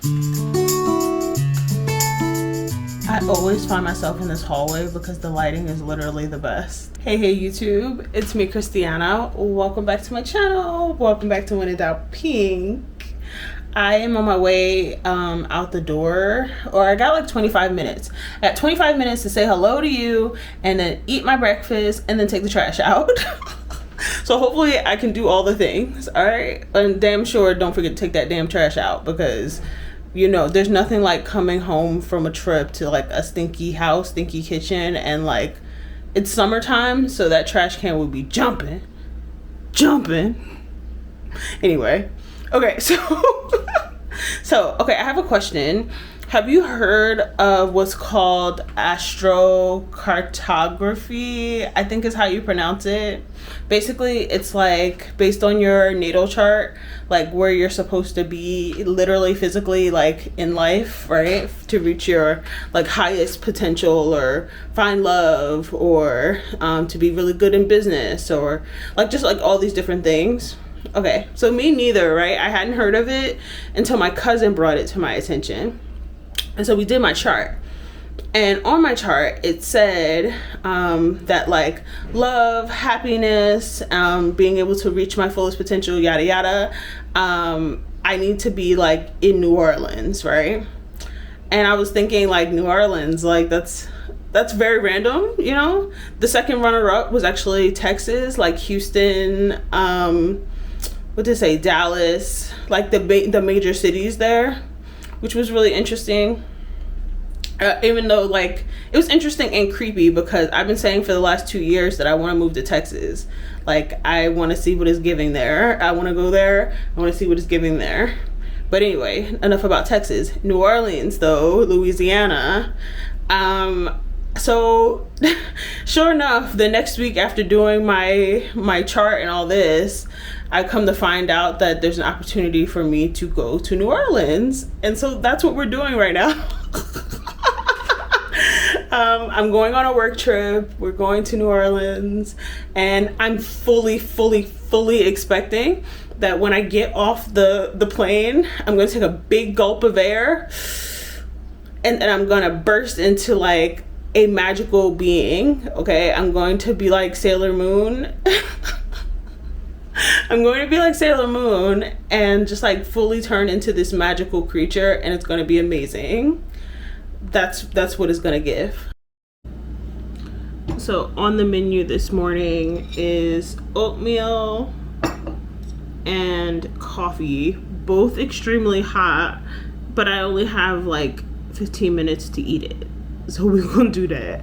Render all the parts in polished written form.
I always find myself in this hallway because the lighting is literally the best. Hey YouTube, it's me Kristianna. Welcome back to my channel. Welcome back to When in Doubt Pink. I am on my way out the door, or I got like 25 minutes. I got 25 minutes to say hello to you and then eat my breakfast and then take the trash out. So hopefully I can do all the things, all right? And damn sure don't forget to take that damn trash out, because you know there's nothing like coming home from a trip to like a stinky house, stinky kitchen, and like it's summertime, so that trash can will be jumping. Anyway, okay, so okay, I have a question. Have you heard of what's called astrocartography? I think is how you pronounce it. Basically, it's like based on your natal chart, like where you're supposed to be literally physically like in life, right? To reach your like highest potential, or find love, or to be really good in business, or like just like all these different things. Okay, so me neither, right? I hadn't heard of it until my cousin brought it to my attention. And so we did my chart, and on my chart it said that like love, happiness, being able to reach my fullest potential, yada yada, I need to be like in New Orleans, right? And I was thinking like New Orleans, like that's very random, you know. The second runner-up was actually Texas, like Houston, what did it say, Dallas, like the major cities there, which was really interesting. Even though like it was interesting and creepy, because I've been saying for the last 2 years that I want to move to Texas. Like I want to see what is giving there. I want to go there. I want to see what is giving there. But anyway, enough about Texas. New Orleans though, Louisiana. So sure enough, the next week after doing my chart and all this, I come to find out that there's an opportunity for me to go to New Orleans. And so that's what we're doing right now. I'm going on a work trip. We're going to New Orleans, and I'm fully expecting that when I get off the plane, I'm going to take a big gulp of air, and I'm going to burst into like a magical being. Okay, I'm going to be like Sailor Moon. I'm going to be like Sailor Moon and just like fully turn into this magical creature, and it's going to be amazing. That's what it's going to give. So on the menu this morning is oatmeal and coffee, both extremely hot, but I only have like 15 minutes to eat it. So we're going to do that.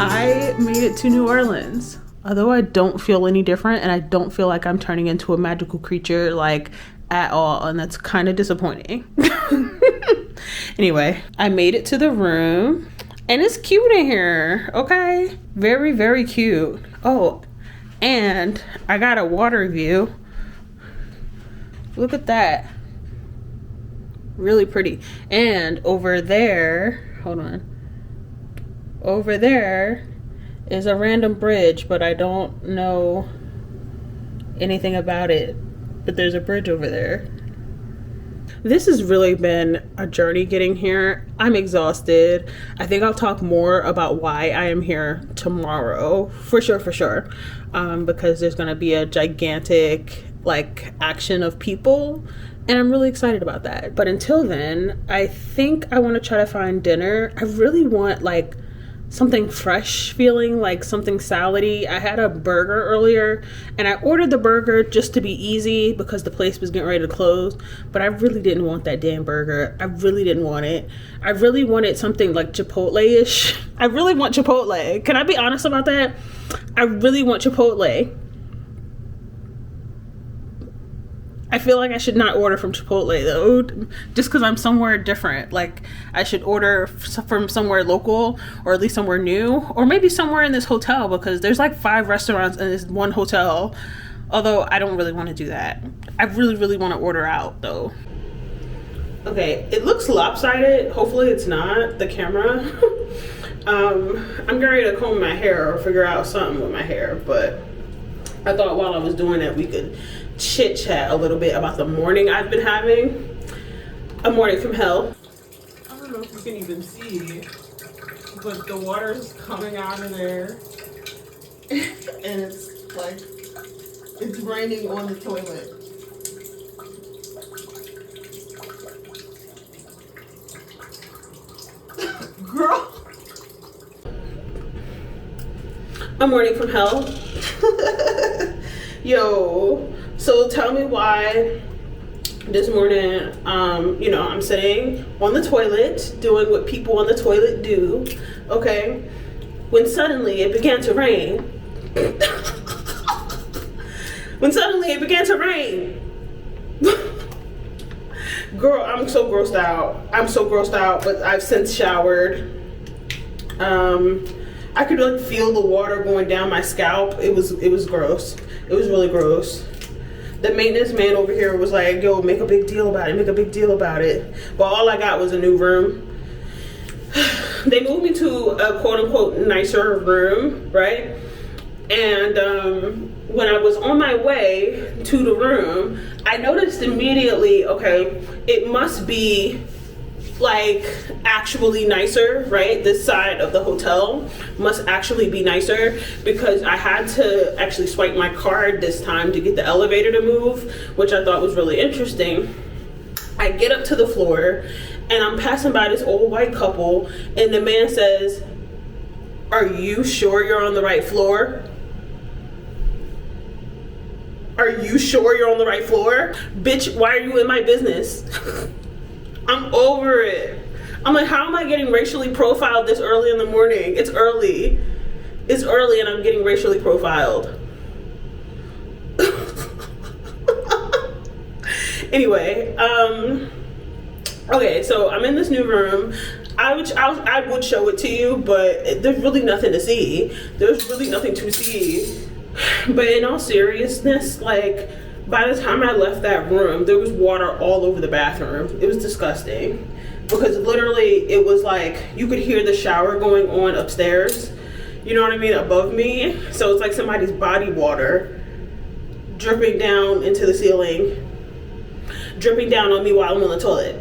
I made it to New Orleans. Although I don't feel any different, and I don't feel like I'm turning into a magical creature like at all, and that's kind of disappointing. Anyway, I made it to the room, and it's cute in here. Okay, very cute. Oh, and I got a water view. Look at that, really pretty. And over there, hold on, over there is a random bridge, but I don't know anything about it, but there's a bridge over there. This has really been a journey getting here. I'm exhausted. I think I'll talk more about why I am here tomorrow, for sure, because there's gonna be a gigantic like action of people, and I'm really excited about that. But until then, I think I want to try to find dinner. I really want like something fresh feeling, like something salady. I had a burger earlier, and I ordered the burger just to be easy because the place was getting ready to close, but I really didn't want that damn burger. I really didn't want it. I really wanted something like Chipotle-ish. I really want Chipotle. Can I be honest about that? I really want Chipotle. I feel like I should not order from Chipotle though, just because I'm somewhere different. Like I should order from somewhere local, or at least somewhere new, or maybe somewhere in this hotel, because there's like 5 restaurants in this one hotel. Although I don't really want to do that. I really want to order out though. Okay, it looks lopsided. Hopefully it's not, the camera. I'm getting ready to comb my hair or figure out something with my hair, but I thought while I was doing that we could chit chat a little bit about the morning I've been having. A morning from hell. I don't know if you can even see, but the water's coming out of there and it's like, it's raining on the toilet. Girl. A morning from hell. Yo, so tell me why this morning, you know, I'm sitting on the toilet doing what people on the toilet do, okay, when suddenly it began to rain. When suddenly it began to rain. Girl, I'm so grossed out. I'm so grossed out, but I've since showered. I could like feel the water going down my scalp. It was gross. It was really gross. The maintenance man over here was like, yo, make a big deal about it, make a big deal about it. But all I got was a new room. They moved me to a quote unquote nicer room, right? And when I was on my way to the room, I noticed immediately, okay, it must be like actually nicer, right? This side of the hotel must actually be nicer, because I had to actually swipe my card this time to get the elevator to move, which I thought was really interesting. I get up to the floor and I'm passing by this old white couple and the man says, "Are you sure you're on the right floor? Are you sure you're on the right floor? Bitch, why are you in my business?" I'm over it. I'm like, how am I getting racially profiled this early in the morning? It's early. It's early and I'm getting racially profiled. Anyway, okay, so I'm in this new room. I would show it to you, but there's really nothing to see. There's really nothing to see. But in all seriousness, like, by the time I left that room, there was water all over the bathroom. It was disgusting, because literally it was like you could hear the shower going on upstairs, you know what I mean, above me. So it's like somebody's body water dripping down into the ceiling, dripping down on me while I'm on the toilet.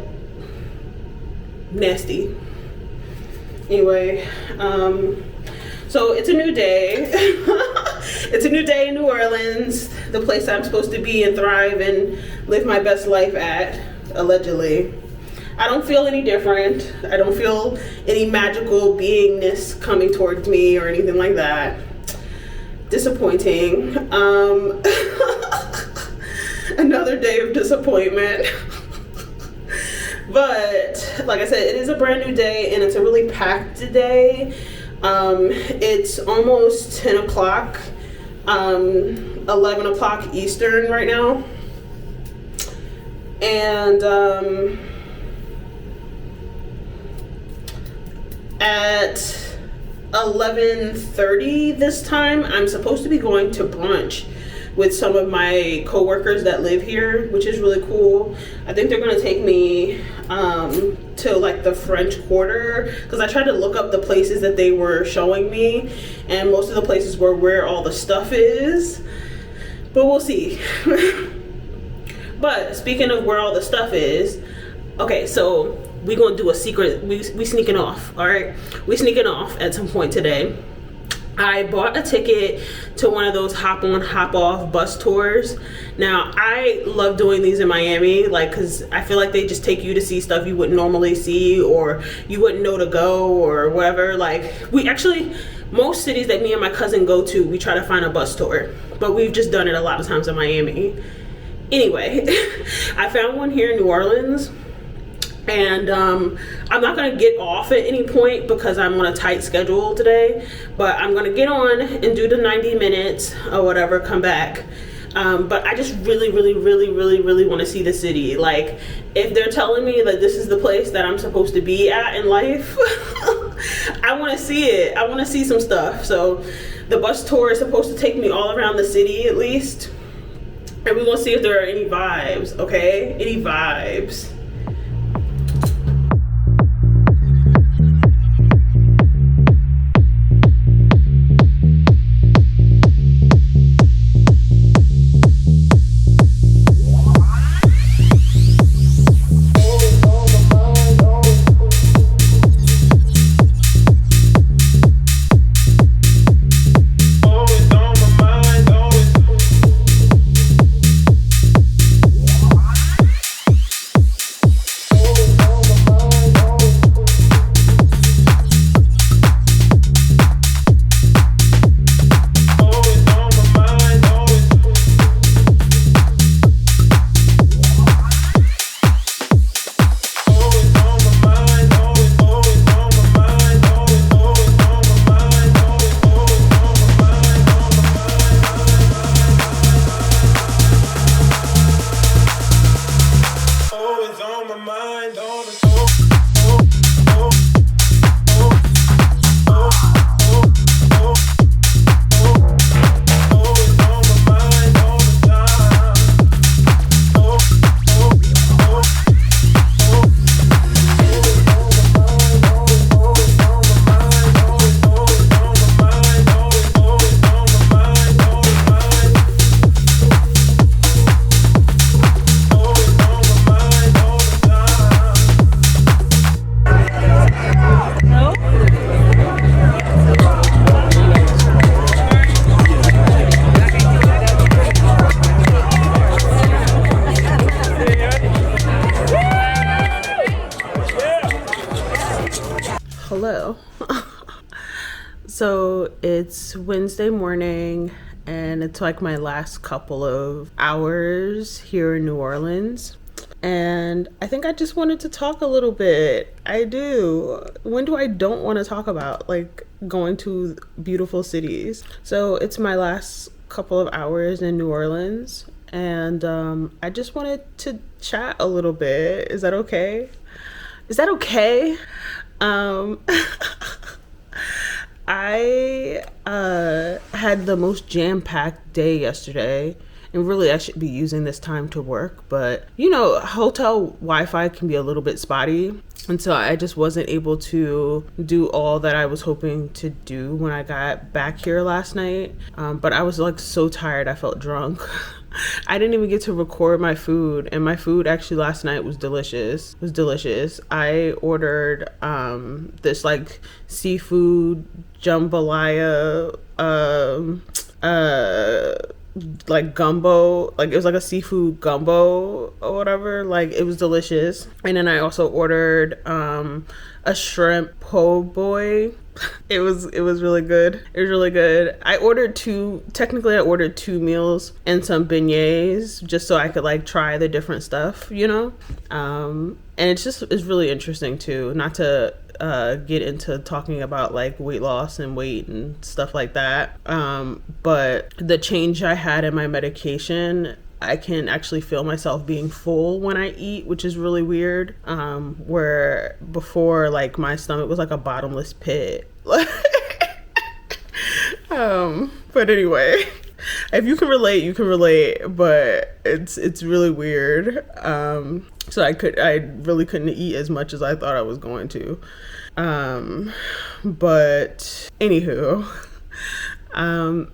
Nasty. Anyway, so it's a new day. It's a new day in New Orleans, the place I'm supposed to be and thrive and live my best life at, allegedly. I don't feel any different. I don't feel any magical beingness coming towards me or anything like that. Disappointing. Another day of disappointment. But like I said, it is a brand new day and it's a really packed day. It's almost 10 o'clock, 11 o'clock Eastern right now. And at 11:30 this time, I'm supposed to be going to brunch with some of my coworkers that live here, which is really cool. I think they're gonna take me to like the French Quarter, because I tried to look up the places that they were showing me, and most of the places were where all the stuff is, but we'll see. But speaking of where all the stuff is, okay, so we're gonna do a secret. We sneaking off, all right? We sneaking off at some point today. I bought a ticket to one of those hop on hop off bus tours. Now I love doing these in Miami, like, cause I feel like they just take you to see stuff you wouldn't normally see, or you wouldn't know to go, or whatever. Like, we actually, most cities that me and my cousin go to, we try to find a bus tour, but we've just done it a lot of times in Miami. Anyway, I found one here in New Orleans. And I'm not gonna get off at any point because I'm on a tight schedule today, but I'm gonna get on and do the 90 minutes or whatever, come back. But I just really want to see the city. Like, if they're telling me that this is the place that I'm supposed to be at in life, I want to see it. I want to see some stuff. So the bus tour is supposed to take me all around the city at least. And we're gonna see if there are any vibes, okay? Any vibes. Hello. So it's Wednesday morning and it's like my last couple of hours here in New Orleans. And I think I just wanted to talk a little bit. I do. When do I don't want to talk about like going to beautiful cities? So it's my last couple of hours in New Orleans and I just wanted to chat a little bit. Is that okay? Is that okay? I had the most jam-packed day yesterday, and really I should be using this time to work, but you know, hotel Wi-Fi can be a little bit spotty, and so I just wasn't able to do all that I was hoping to do when I got back here last night. But I was like so tired, I felt drunk. I didn't even get to record my food, and my food actually last night was delicious. It was delicious. I ordered this like seafood jambalaya like gumbo, like it was like a seafood gumbo or whatever. Like it was delicious. And then I also ordered a shrimp po' boy. It was really good. It was really good. I ordered two meals and some beignets just so I could like try the different stuff, you know? And it's really interesting too, not to get into talking about like weight loss and weight and stuff like that. But the change I had in my medication, I can actually feel myself being full when I eat, which is really weird. Where before, like my stomach was like a bottomless pit. But anyway, if you can relate, you can relate. But it's really weird. So I really couldn't eat as much as I thought I was going to. But anywho,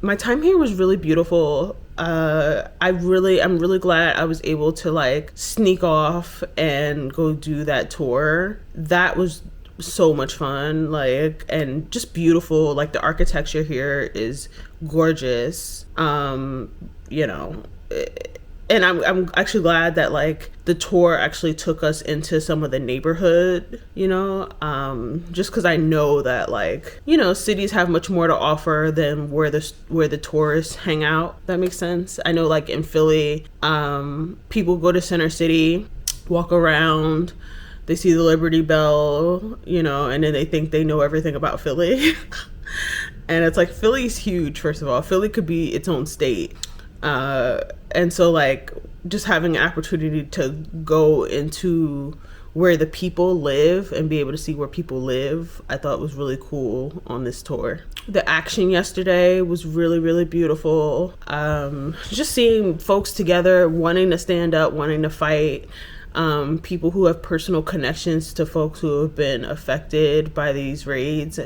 my time here was really beautiful. I'm really glad I was able to like sneak off and go do that tour. That was so much fun, like, and just beautiful. Like the architecture here is gorgeous. You know, and I'm actually glad that like the tour actually took us into some of the neighborhood, you know, just because I know that like, you know, cities have much more to offer than where the tourists hang out. That makes sense. I know like in Philly, people go to Center City, walk around, they see the Liberty Bell, you know, and then they think they know everything about Philly. And it's like, Philly's huge, first of all. Philly could be its own state. And so like just having an opportunity to go into where the people live and be able to see where people live, I thought was really cool on this tour. The action yesterday was really, really beautiful. Just seeing folks together, wanting to stand up, wanting to fight. People who have personal connections to folks who have been affected by these raids.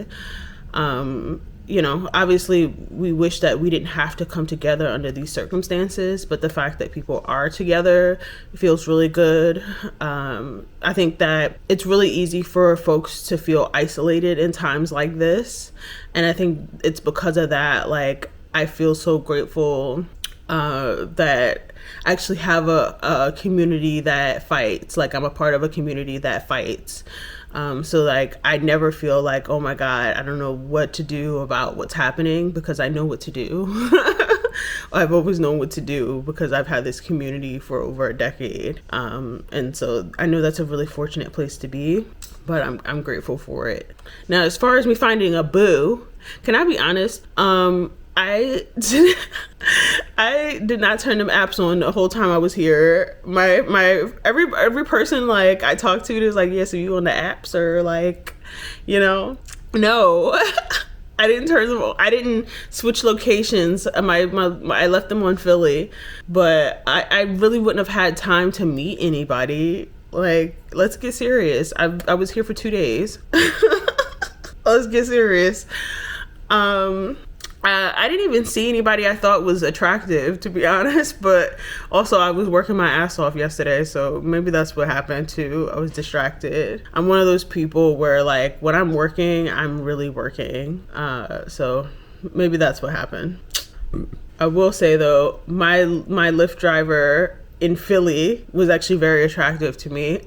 You know, obviously we wish that we didn't have to come together under these circumstances, but the fact that people are together feels really good. I think that it's really easy for folks to feel isolated in times like this. And I think it's because of that, like, I feel so grateful that I actually have a community that fights. Like, I'm a part of a community that fights. So like, I never feel like, oh my God, I don't know what to do about what's happening, because I know what to do. I've always known what to do because I've had this community for over a decade. And so I know that's a really fortunate place to be, but I'm grateful for it. Now, as far as me finding a boo, can I be honest? I did not turn them apps on the whole time I was here. Every person like I talked to is like, yeah, so you on the apps, or like, you know, no. I didn't turn them on. I didn't switch locations. I left them on Philly, but I really wouldn't have had time to meet anybody. Like, let's get serious. I was here for 2 days. Let's get serious. I didn't even see anybody I thought was attractive, to be honest, but also I was working my ass off yesterday, so maybe that's what happened too. I was distracted. I'm one of those people where, like, when I'm working, I'm really working. So maybe that's what happened. I will say though, my Lyft driver in Philly was actually very attractive to me.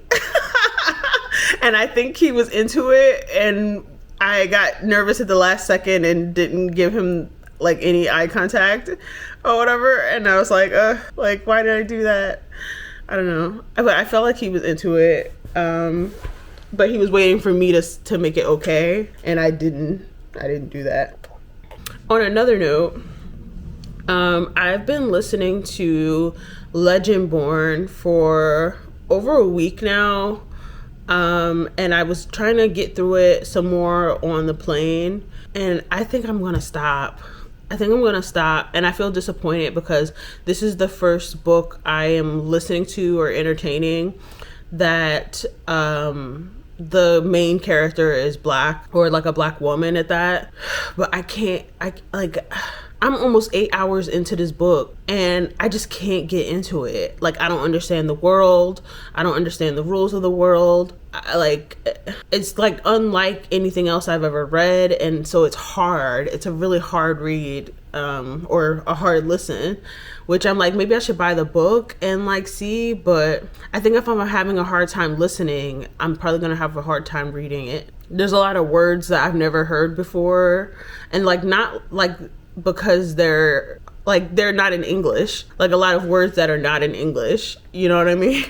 And I think he was into it, and I got nervous at the last second and didn't give him like any eye contact or whatever. And I was like, why did I do that? I don't know. I felt like he was into it. But he was waiting for me to make it okay. And I didn't do that. On another note, I've been listening to Legendborn for over a week now. And I was trying to get through it some more on the plane, and I think I'm gonna stop. And I feel disappointed because this is the first book I am listening to or entertaining that the main character is Black, or like a Black woman at that. But I'm almost 8 hours into this book and I just can't get into it. Like, I don't understand the world. I don't understand the rules of the world. It's like unlike anything else I've ever read. And so it's hard. It's a really hard read, or a hard listen, which I'm like, maybe I should buy the book and like see. But I think if I'm having a hard time listening, I'm probably going to have a hard time reading it. There's a lot of words that I've never heard before, and like, not like, because they're not in English, like a lot of words that are not in English, you know what I mean?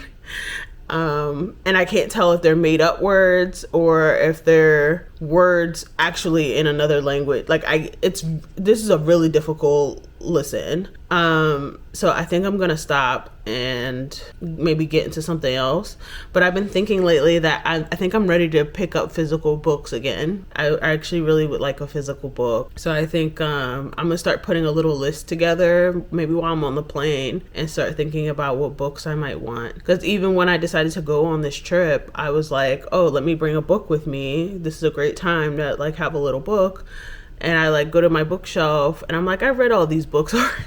And I can't tell if they're made up words or if they're words actually in another language. This is a really difficult listen. So I think I'm gonna stop and maybe get into something else. But I've been thinking lately that I think I'm ready to pick up physical books again. I actually really would like a physical book. So I think I'm gonna start putting a little list together, maybe while I'm on the plane, and start thinking about what books I might want. Because even when I decided to go on this trip, I was like, oh, let me bring a book with me. This is a great time to like have a little book. And I like go to my bookshelf and I'm like, I've read all these books already.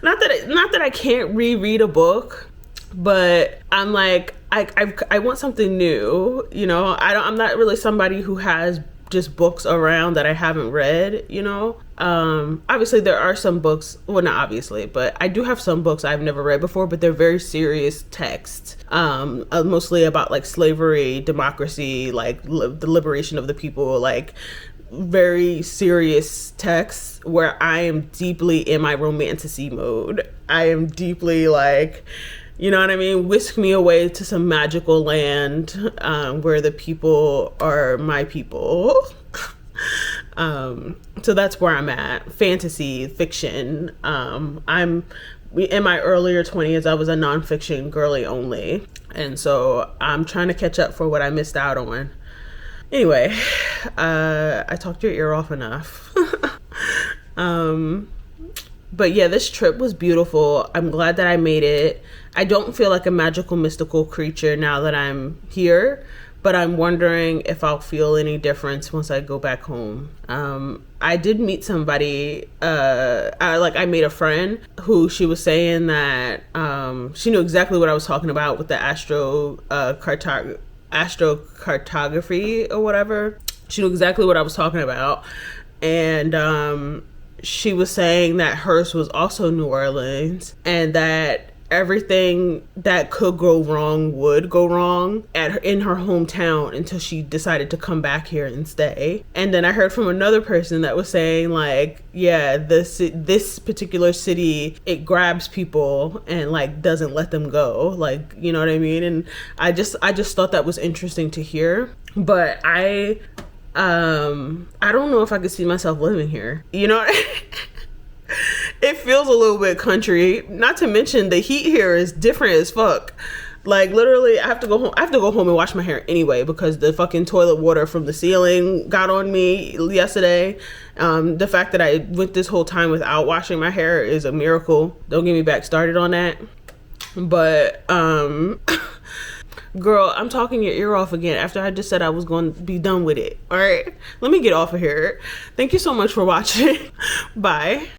Not that I can't reread a book, but I'm like, I want something new, you know. I'm not really somebody who has just books around that I haven't read, you know. Obviously there are some books, well, not obviously, but I do have some books I've never read before, but they're very serious texts, mostly about like slavery, democracy, like the liberation of the people, like very serious texts where I am deeply in my romantasy mode. I am deeply like, you know what I mean? Whisk me away to some magical land where the people are my people. So that's where I'm at. Fantasy, fiction. I'm in my earlier 20s, I was a nonfiction girly only. And so I'm trying to catch up for what I missed out on. Anyway, I talked your ear off enough. But yeah, this trip was beautiful. I'm glad that I made it. I don't feel like a magical, mystical creature now that I'm here, but I'm wondering if I'll feel any difference once I go back home. I did meet somebody, I made a friend who she was saying that she knew exactly what I was talking about with the astrocartography or whatever. She knew exactly what I was talking about. And she was saying that hers was also New Orleans, and that everything that could go wrong would go wrong in her hometown until she decided to come back here and stay. And then I heard from another person that was saying like, yeah, this particular city, it grabs people and like doesn't let them go, like, you know what I mean? And I just thought that was interesting to hear. But I don't know if I could see myself living here, you know. It feels a little bit country, not to mention the heat here is different as fuck. Like literally I have to go home and wash my hair anyway, because the fucking toilet water from the ceiling got on me yesterday. The fact that I went this whole time without washing my hair is a miracle. Don't get me back started on that. But girl, I'm talking your ear off again after I just said I was going to be done with it. All right, let me get off of here. Thank you so much for watching. Bye.